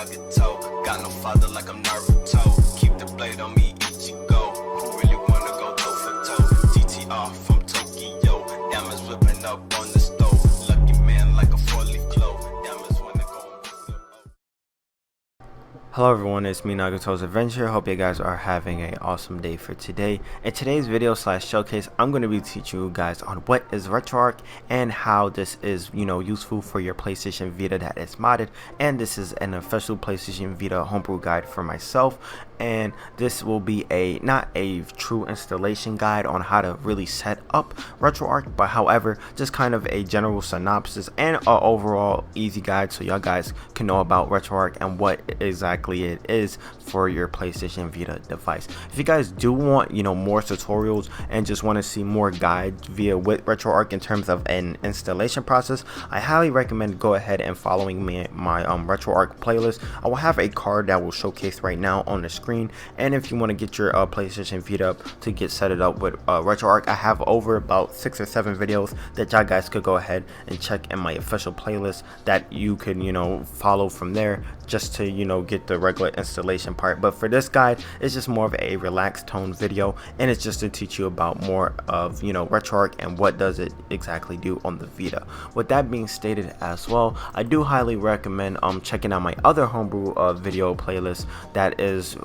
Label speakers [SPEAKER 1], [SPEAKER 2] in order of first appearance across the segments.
[SPEAKER 1] Nagato. Got no father like I'm Naruto. Keep the blade on me, Ichigo. Who really wanna go toe for toe? GTR from Tokyo. Diamonds whipping up on the stove. Lucky man like a 4-leaf clove. Diamonds wanna go.
[SPEAKER 2] Hello everyone, it's me Nagato's Adventure. Hope you guys are having an awesome day for today. In today's video slash showcase, I'm going to be teaching you guys on what is RetroArch and how this is, useful for your PlayStation Vita that is modded. And this is an official PlayStation Vita homebrew guide for myself. And this will be not a true installation guide on how to really set up RetroArch, but however, just kind of a general synopsis and an overall easy guide so y'all guys can know about RetroArch and what exactly it is for your PlayStation Vita device. If you guys do want more tutorials and just want to see more guides with RetroArch in terms of an installation process, I highly recommend go ahead and following me my RetroArch playlist. I will have a card that will showcase right now on the screen, and if you want to get your PlayStation Vita up to get set it up with RetroArch, I have over about 6 or 7 videos that y'all guys could go ahead and check in my official playlist that you could follow from there just to get the regular installation part. But for this guide, it's just more of a relaxed tone video, and it's just to teach you about more of RetroArch and what does it exactly do on the Vita. With that being stated as well, I do highly recommend checking out my other homebrew video playlist that is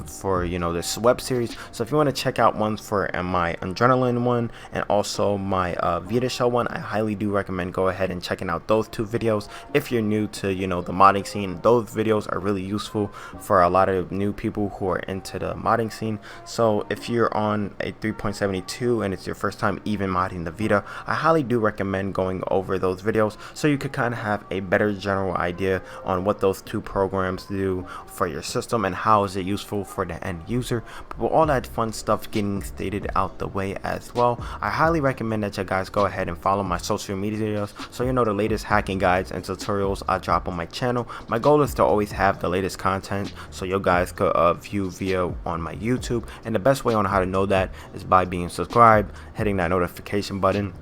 [SPEAKER 2] for this web series. So if you want to check out ones for my Adrenaline one and also my Vita show one, I highly do recommend go ahead and checking out those 2 videos. If you're new to the modding scene, those videos are really useful for a lot of new people who are into the modding scene. So if you're on a 3.72 and it's your first time even modding the Vita, I highly do recommend going over those videos so you could kind of have a better general idea on what those 2 programs do for your system and how is it useful for the end user. But with all that fun stuff getting stated out the way as well, I highly recommend that you guys go ahead and follow my social medias so the latest hacking guides and tutorials I drop on my channel. My goal is to always have the latest content so you guys could view via on my YouTube, and the best way on how to know that is by being subscribed, hitting that notification button,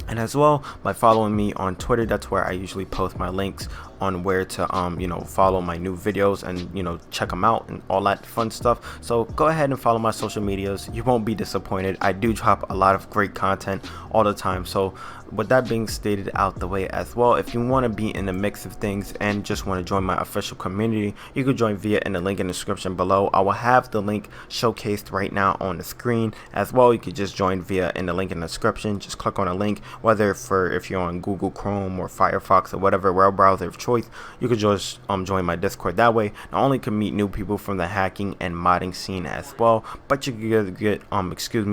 [SPEAKER 2] and as well by following me on Twitter. That's where I usually post my links on where to follow my new videos and check them out and all that fun stuff. So go ahead and follow my social medias. You won't be disappointed. I do drop a lot of great content all the time. So with that being stated out the way as well, if you want to be in the mix of things and just want to join my official community, you can join via in the link in the description below. I will have the link showcased right now on the screen as well. You could just join via in the link in the description. Just click on a link, whether if you're on Google Chrome or Firefox or whatever web browser of choice. You could just join my Discord. That way not only can meet new people from the hacking and modding scene as well, but you can get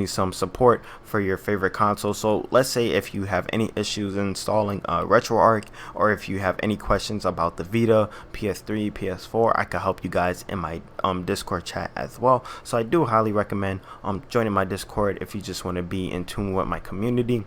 [SPEAKER 2] some support for your favorite console. So let's say if you have any issues installing RetroArch, or if you have any questions about the Vita, PS3, PS4, I can help you guys in my Discord chat as well. So I do highly recommend joining my Discord if you just want to be in tune with my community.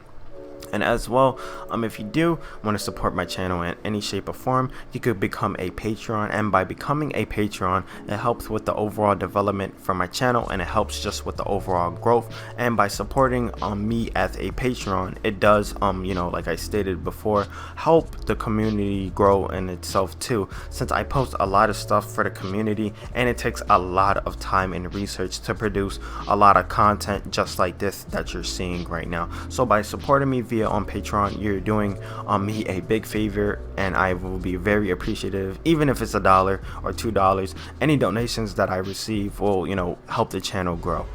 [SPEAKER 2] And as well, if you do want to support my channel in any shape or form, you could become a Patreon, and by becoming a Patreon, it helps with the overall development for my channel, and it helps just with the overall growth. And by supporting me as a Patreon, it does like I stated before, help the community grow in itself too, since I post a lot of stuff for the community and it takes a lot of time and research to produce a lot of content just like this that you're seeing right now. So by supporting me via on Patreon, you're doing me a big favor, and I will be very appreciative. Even if it's $1 or $2, any donations that I receive will help the channel grow.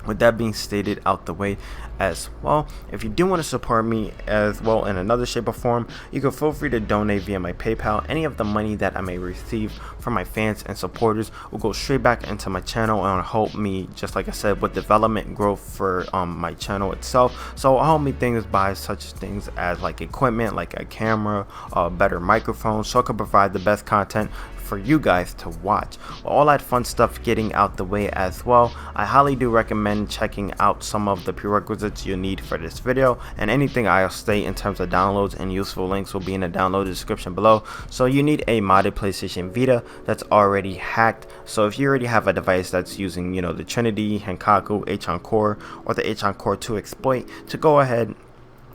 [SPEAKER 2] With that being stated out the way as well, if you do want to support me as well in another shape or form, you can feel free to donate via my PayPal. Any of the money that I may receive from my fans and supporters will go straight back into my channel and help me, just like I said, with development and growth for my channel itself. So help me things by such things as like equipment, like a camera, a better microphone, so I can provide the best content for you guys to watch. All that fun stuff getting out the way as well, I highly do recommend checking out some of the prerequisites you need for this video, and anything I'll state in terms of downloads and useful links will be in the download description below. So you need a modded PlayStation Vita that's already hacked. So if you already have a device that's using the Trinity, HENkaku, H-Encore, or the H-Encore² exploit, to go ahead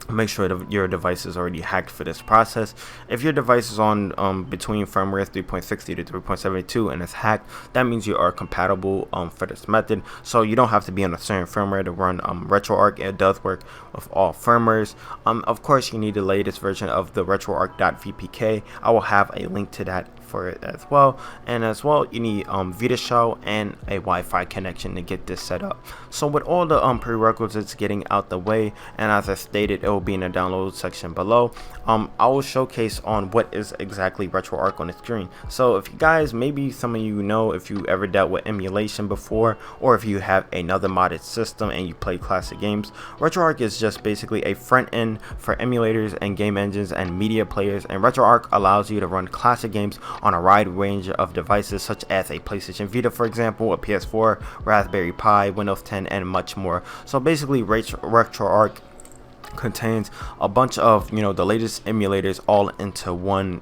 [SPEAKER 2] make sure that your device is already hacked for this process. If your device is on between firmware 3.60 to 3.72 and it's hacked, that means you are compatible for this method. So you don't have to be on a certain firmware to run RetroArch. It does work with all firmwares. Of course, you need the latest version of the RetroArch.vpk. I will have a link to that for it as well. And as well, you need Vita shell and a Wi-Fi connection to get this set up. So with all the prerequisites getting out the way, and as I stated, it will be in the download section below, I will showcase on what is exactly RetroArch on the screen. So if you guys, maybe some of you know, if you ever dealt with emulation before, or if you have another modded system and you play classic games, RetroArch is just basically a front end for emulators and game engines and media players, and RetroArch allows you to run classic games on a wide range of devices such as a PlayStation Vita, for example, a PS4, Raspberry Pi, Windows 10, and much more. So basically RetroArch contains a bunch of, you know, the latest emulators all into one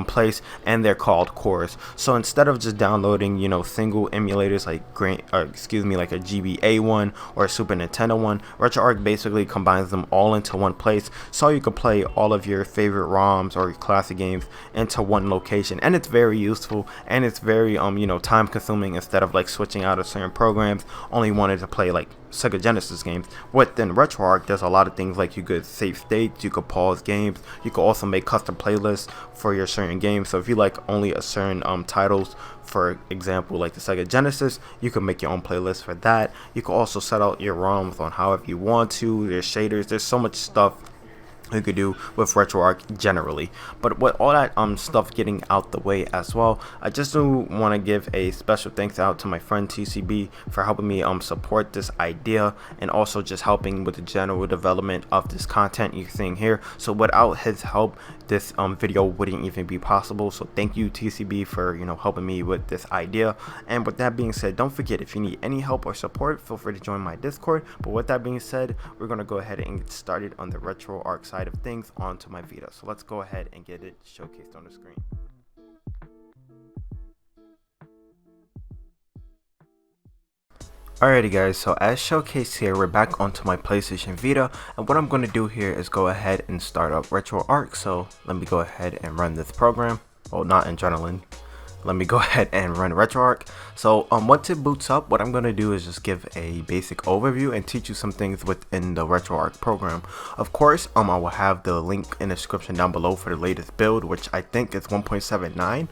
[SPEAKER 2] place, and they're called cores. So instead of just downloading, you know, single emulators like like a GBA one or a Super Nintendo one, RetroArch basically combines them all into one place, so you can play all of your favorite ROMs or your classic games into one location. And it's very useful, and it's very you know, time consuming. Instead of like switching out of certain programs, only wanted to play like Sega Genesis games. Within RetroArch, there's a lot of things like you could save states, you could pause games, you could also make custom playlists for your certain games. So if you like only a certain titles, for example like the Sega Genesis, you can make your own playlist for that. You can also set out your ROMs on however you want to. There's shaders, there's so much stuff you could do with RetroArch generally. But with all that stuff getting out the way as well, I just do want to give a special thanks out to my friend TCB for helping me support this idea, and also just helping with the general development of this content you're seeing here. So without his help, this video wouldn't even be possible. So thank you, TCB, for, you know, helping me with this idea. And with that being said, don't forget, if you need any help or support, feel free to join my Discord. But with that being said, we're gonna go ahead and get started on the RetroArch side of things onto my Vita. So let's go ahead and get it showcased on the screen. Alrighty guys, so as showcased here, we're back onto my PlayStation Vita, and what I'm going to do here is go ahead and start up RetroArch. So let me go ahead and run this program. Well, not Adrenaline. Let me go ahead and run RetroArch. So once it boots up, what I'm going to do is just give a basic overview and teach you some things within the RetroArch program. Of course, I will have the link in the description down below for the latest build, which I think is 1.79.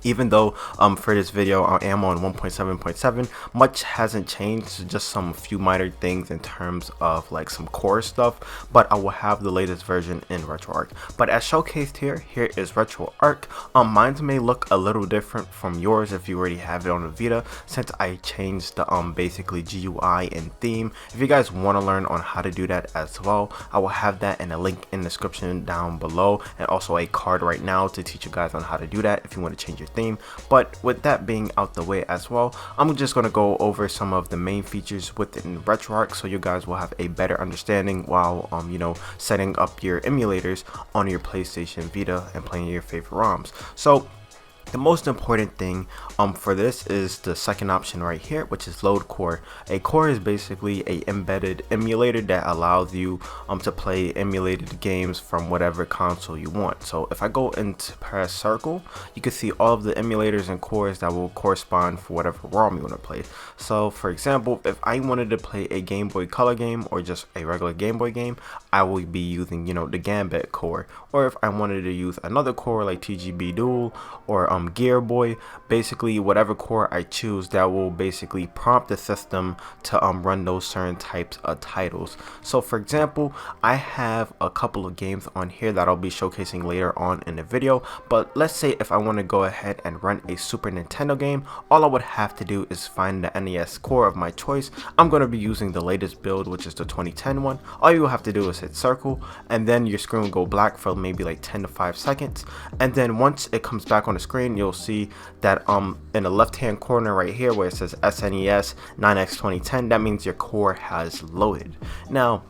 [SPEAKER 2] Even though for this video I am on 1.7.7, much hasn't changed, just some few minor things in terms of like some core stuff, but I will have the latest version in RetroArch. But as showcased here is RetroArch. Mine may look a little different from yours if you already have it on the Vita, since I changed the basically GUI and theme. If you guys want to learn on how to do that as well, I will have that in a link in the description down below, and also a card right now to teach you guys on how to do that if you want to change your theme. But with that being out the way as well, I'm just going to go over some of the main features within RetroArch, so you guys will have a better understanding while you know, setting up your emulators on your PlayStation Vita and playing your favorite ROMs. So the most important thing for this is the second option right here, which is load core. A core is basically a embedded emulator that allows you to play emulated games from whatever console you want. So if I go into press circle, you can see all of the emulators and cores that will correspond for whatever ROM you want to play. So for example, if I wanted to play a Game Boy Color game or just a regular Game Boy game, I will be using, you know, the Gambit core. Or if I wanted to use another core like TGB Dual or Gear Boy, basically whatever core I choose, that will basically prompt the system to run those certain types of titles. So for example, I have a couple of games on here that I'll be showcasing later on in the video, but let's say if I want to go ahead and run a Super Nintendo game, all I would have to do is find the NES core of my choice. I'm going to be using the latest build, which is the 2010 one. All you have to do is hit circle, and then your screen will go black for maybe like 10 to 5 seconds, and then once it comes back on the screen, you'll see that in the left hand corner right here where it says SNES 9X 2010, that means your core has loaded. Now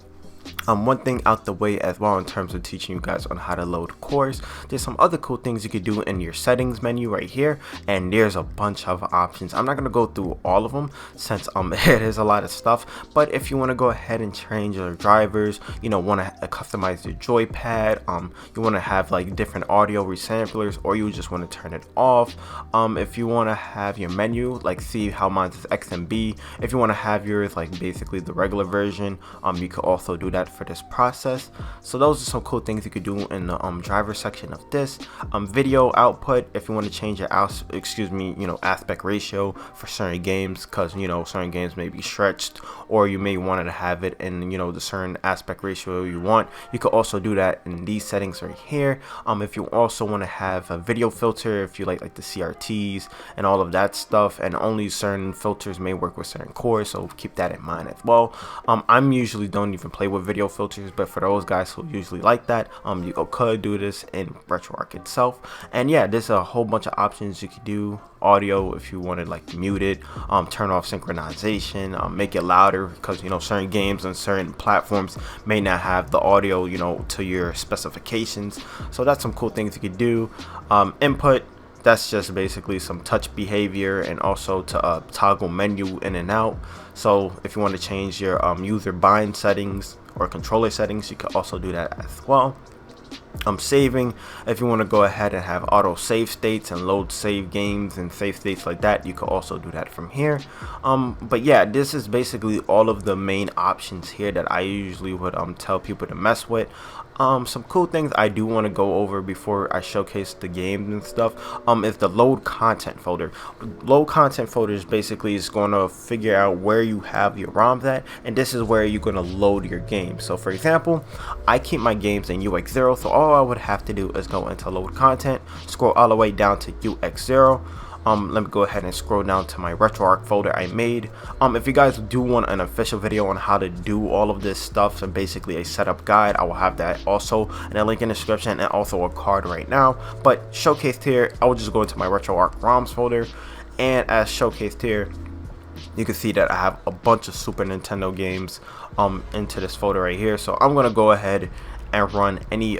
[SPEAKER 2] One thing out the way as well in terms of teaching you guys on how to load cores, there's some other cool things you could do in your settings menu right here, and there's a bunch of options. I'm not going to go through all of them since it is a lot of stuff, but if you want to go ahead and change your drivers, you know, want to customize your joypad, you want to have like different audio resamplers, or you just want to turn it off, if you want to have your menu, like see how mine is XMB, if you want to have yours like basically the regular version, you could also do that for this process. So those are some cool things you could do in the driver section of this. Video output, if you want to change your aspect ratio for certain games, because you know certain games may be stretched, or you may want to have it in the certain aspect ratio you want, you could also do that in these settings right here. If you also want to have a video filter, if you like the CRTs and all of that stuff, and only certain filters may work with certain cores, so keep that in mind as well. I'm usually don't even play with video filters, but for those guys who usually like that, you could do this in RetroArch itself. And yeah, there's a whole bunch of options you could do. Audio, if you want to like mute it, turn off synchronization, make it louder, because certain games and certain platforms may not have the audio to your specifications. So that's some cool things you could do. Input, that's just basically some touch behavior, and also to toggle menu in and out. So if you want to change your user bind settings or controller settings, you can also do that as well. Saving, if you want to go ahead and have auto save states and load save games and save states like that, you can also do that from here. But yeah, this is basically all of the main options here that I usually would tell people to mess with. Some cool things I do want to go over before I showcase the games and stuff is the load content folder. Load content folder is basically going to figure out where you have your ROMs at, and this is where you're going to load your games. So for example, I keep my games in UX0, so all I would have to do is go into load content, scroll all the way down to UX0. Let me go ahead and scroll down to my RetroArch folder I made. If you guys do want an official video on how to do all of this stuff, and basically a setup guide, I will have that also in a link in the description, and also a card right now. But showcased here, I will just go into my RetroArch ROMs folder, and as showcased here, you can see that I have a bunch of Super Nintendo games into this folder right here. So I'm gonna go ahead and run any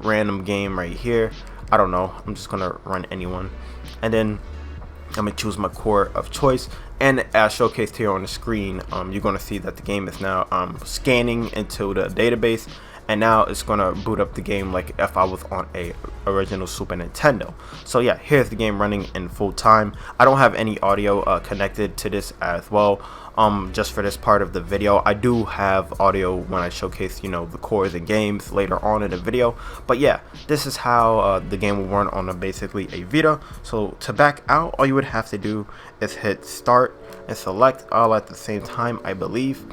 [SPEAKER 2] random game right here. I don't know, I'm just gonna run anyone, and then I'm gonna choose my core of choice, and as showcased here on the screen, you're gonna see that the game is now scanning into the database, and now it's gonna boot up the game like if I was on a original Super Nintendo. So yeah, here's the game running in full time. I don't have any audio connected to this as well. Just for this part of the video, I do have audio when I showcase the cores and games later on in the video. But yeah, this is how the game will run on basically a Vita. So to back out, all you would have to do is hit start and select all at the same time, I believe.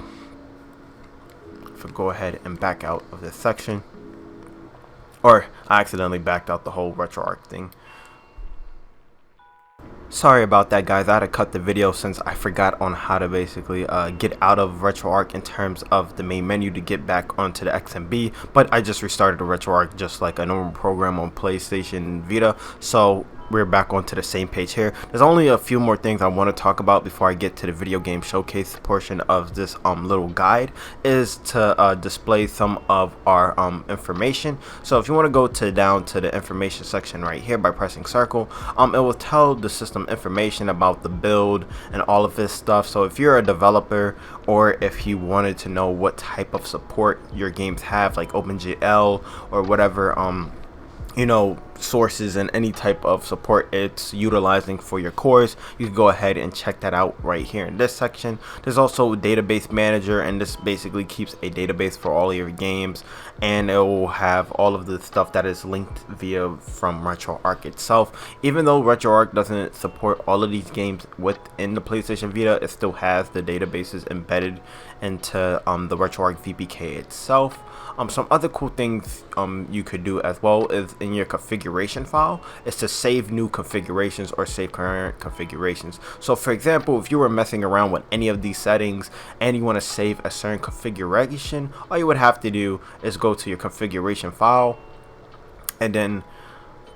[SPEAKER 2] Go ahead and back out of this section, or I accidentally backed out the whole RetroArch thing. Sorry about that, guys. I had to cut the video since I forgot on how to basically get out of RetroArch in terms of the main menu to get back onto the XMB, but I just restarted the RetroArch just like a normal program on PlayStation Vita, so we're back onto the same page here. There's only a few more things I want to talk about before I get to the video game showcase portion of this little guide, is to display some of our information. So if you want to go down to the information section right here by pressing circle, it will tell the system information about the build and all of this stuff. So if you're a developer, or if you wanted to know what type of support your games have, like OpenGL or whatever sources and any type of support it's utilizing for your cores, you can go ahead and check that out right here in this section. There's also a database manager, and this basically keeps a database for all of your games, and it will have all of the stuff that is linked via from RetroArch itself. Even though RetroArch doesn't support all of these games within the PlayStation Vita, it still has the databases embedded into the RetroArch VPK itself. Some other cool things you could do as well is in your configuration file is to save new configurations or save current configurations. So for example, if you were messing around with any of these settings and you want to save a certain configuration, all you would have to do is go to your configuration file and then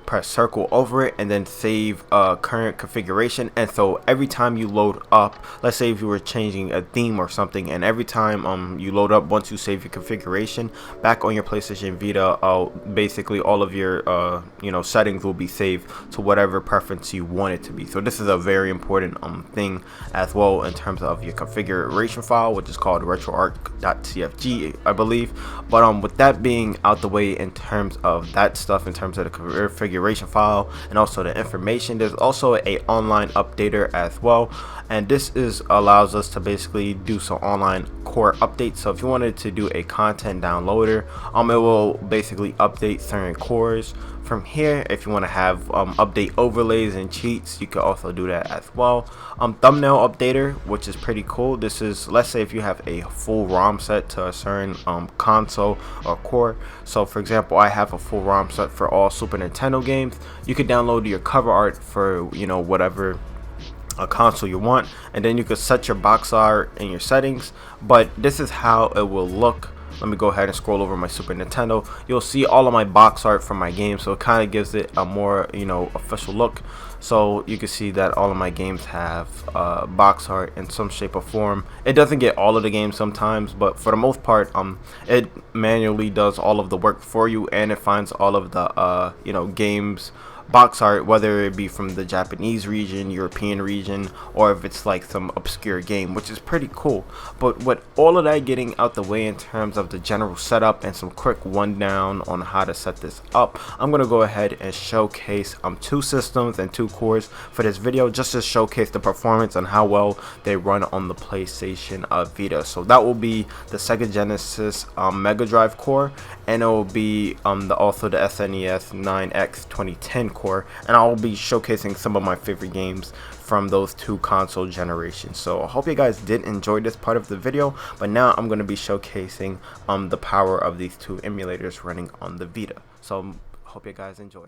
[SPEAKER 2] press circle over it and then save current configuration. And so every time you load up, let's say if you were changing a theme or something, and every time you load up, once you save your configuration back on your PlayStation Vita, basically all of your settings will be saved to whatever preference you want it to be. So this is a very important thing as well in terms of your configuration file, which is called RetroArch.cfg, I believe. But with that being out the way in terms of that stuff, in terms of the configuration file and also the information, there's also a online updater as well, and this allows us to basically do some online core updates. So if you wanted to do a content downloader, it will basically update certain cores. From here, if you want to have update overlays and cheats, you can also do that as well. Thumbnail updater, which is pretty cool. This is, let's say if you have a full ROM set to a certain console or core. So for example, I have a full ROM set for all Super Nintendo games. You could download your cover art for whatever a console you want, and then you could set your box art in your settings. But this is how it will look. Let me go ahead and scroll over my Super Nintendo. You'll see all of my box art from my games, so it kind of gives it a more official look. So you can see that all of my games have box art in some shape or form. It doesn't get all of the games sometimes, but for the most part, it manually does all of the work for you, and it finds all of the games box art, whether it be from the Japanese region, European region, or if it's like some obscure game, which is pretty cool. But with all of that getting out the way in terms of the general setup and some quick rundown on how to set this up, I'm gonna go ahead and showcase two systems and two cores for this video, just to showcase the performance and how well they run on the PlayStation Vita. So that will be the Sega Genesis Mega Drive core, and it will be also the SNES 9X 2010 core, and I'll be showcasing some of my favorite games from those two console generations. So I hope you guys did enjoy this part of the video, but now I'm going to be showcasing the power of these two emulators running on the Vita. So hope you guys enjoy.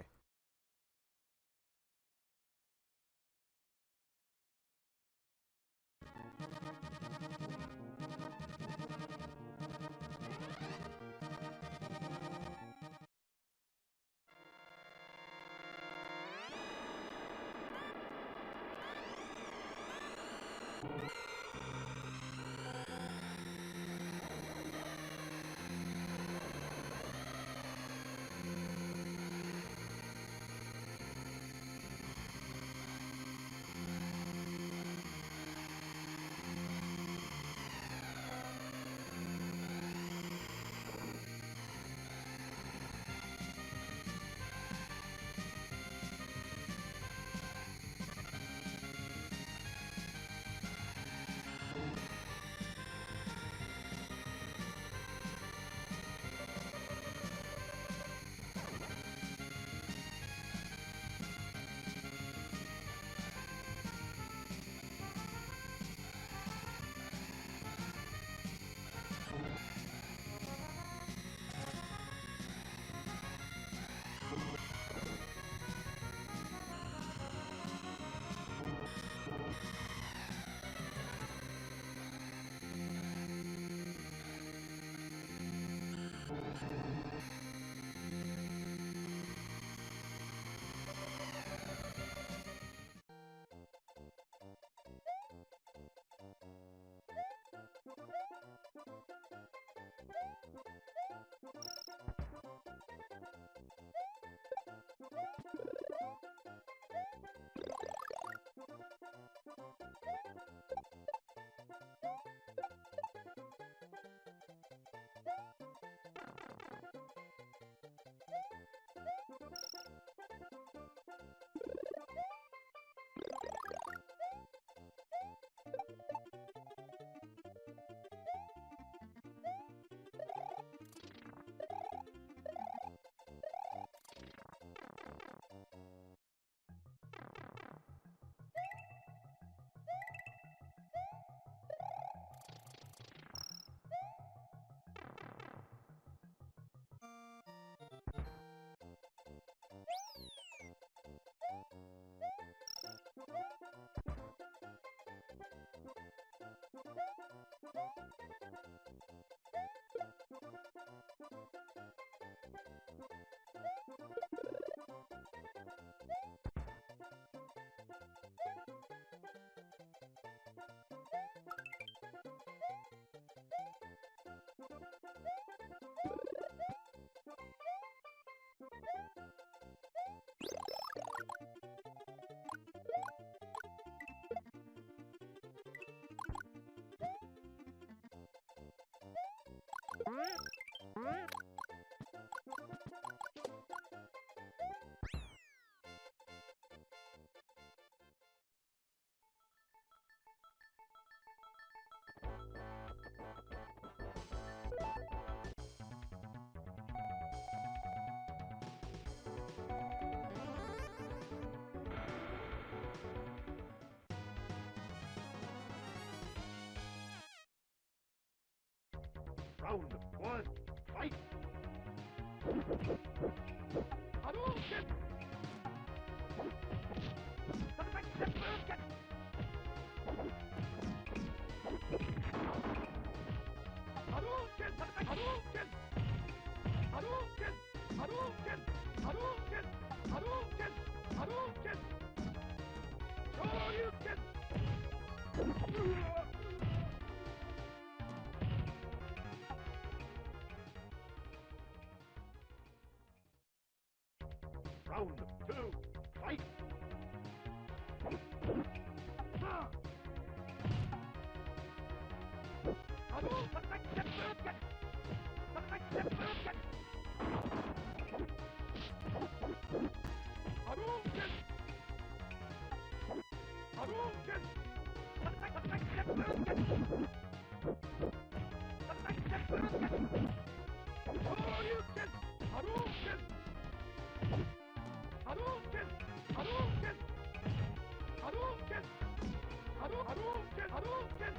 [SPEAKER 3] Round one, fight! Hadouken! Hadouken! Hadouken! Hadouken! Hadouken! Hadouken! Hadouken! Hadouken! Hadouken! Shoryuken! Round two, fight! Hadouken! Hadouken! Hadouken! Shoryuken! Hadouken! Hadouken! Hadouken! Hadouken! Hadouken! Hadouken!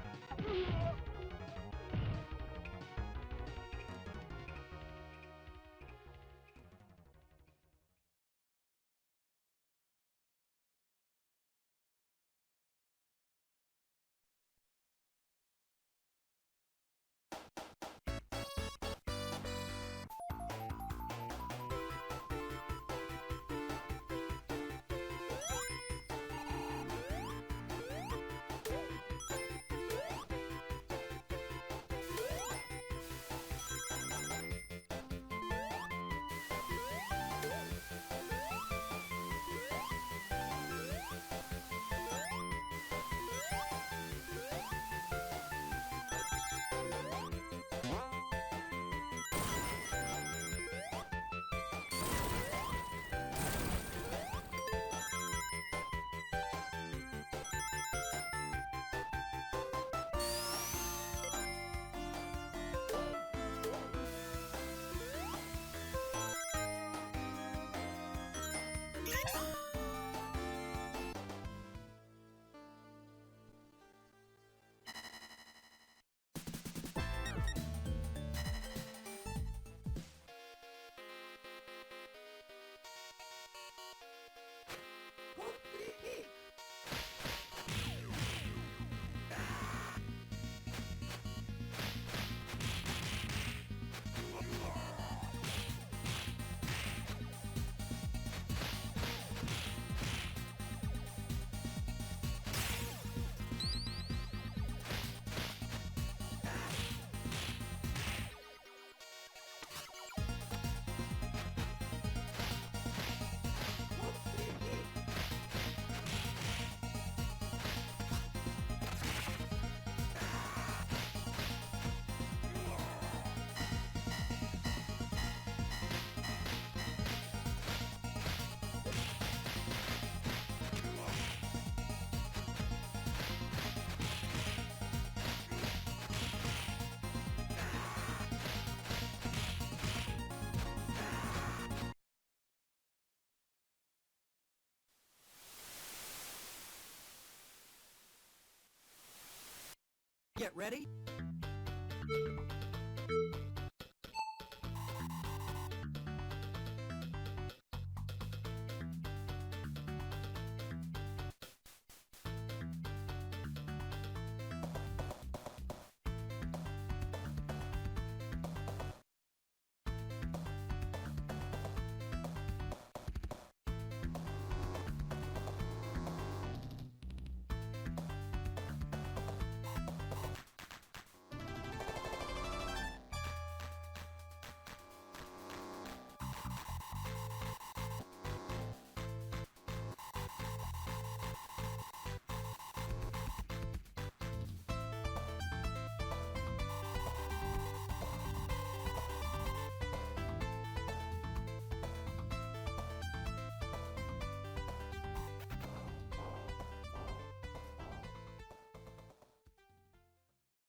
[SPEAKER 4] Get ready.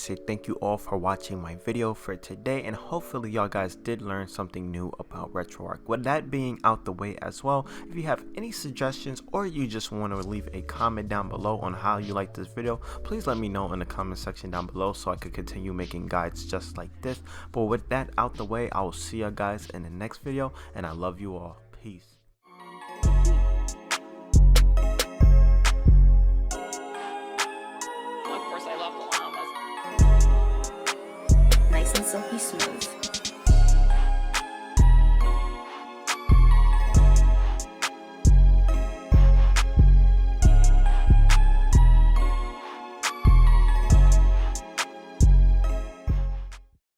[SPEAKER 2] Say thank you all for watching my video for today, and hopefully y'all guys did learn something new about RetroArch. With that being out the way as well, if you have any suggestions or you just want to leave a comment down below on how you like this video, please let me know in the comment section down below so I could continue making guides just like this. But with that out the way, I will see you guys in the next video, and I love you all. Peace.
[SPEAKER 4] Of course, I love the llamas.
[SPEAKER 5] Nice and silky smooth.